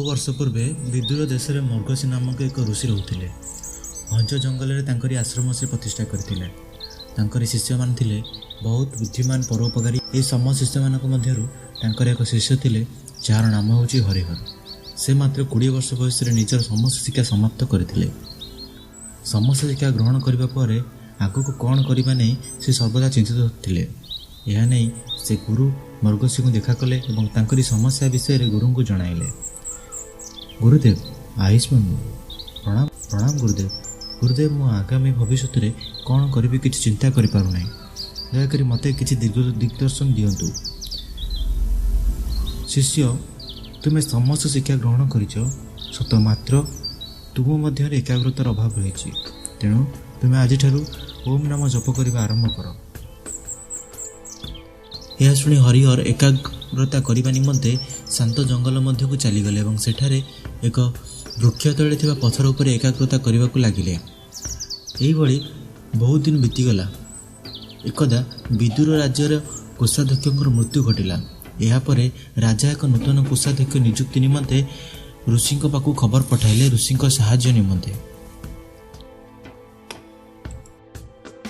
वर्ष पूर्वे विदुर देश में मर्गशी नामक एक ऋषि रोते भंज जंगल में आश्रम से प्रतिष्ठा करते। तांकर शिष्य मान थिले बहुत बुद्धिमान परोपकारी। ये सम शिष्य मान एक शिष्य थिले जार नाम हूँ हरिहर। से मात्र 20 वर्ष बयस निजर समस्त शिक्षा समाप्त करते। समस्त शिक्षा ग्रहण करने पर आगक कौन करने नहीं से सर्वदा चिंतित होते। यह नहीं से गुरु मर्गशी को देखा कले और तांकरी समस्या विषय रे गुरु को जणाइले। गुरुदेव आयुष्मान प्रणाम प्रणाम गुरुदेव। गुरुदेव मु आगामी भविष्य में कौन करी किसी चिंता करि पारु नहीं। दयाकोरी मते किसी दिग्दर्शन दियंतु। शिष्य तुम्हें समस्त शिक्षा ग्रहण करिछ सत मात्र तुम मध्य एकाग्रतार अभाव रही। तेणु तुम्हें आज ओम नाम जप करने आरंभ कर। यह शुणी हरिहर एकाग्रता करने निमंते शांत जंगल मध्य को चलीगले और सेठारे एक वृक्ष तले थिबा पथर उपर एकाग्रता करने को लगिले। यही बहुत दिन बीतीगला। एकदा विदुर राज्यर कोषाध्यक्ष मृत्यु घटिला। यापर राजा एक नूतन कोषाध्यक्ष नियुक्ति निमंते ऋषि पाखु खबर पठाइले ऋषि साहाय्य निमंते।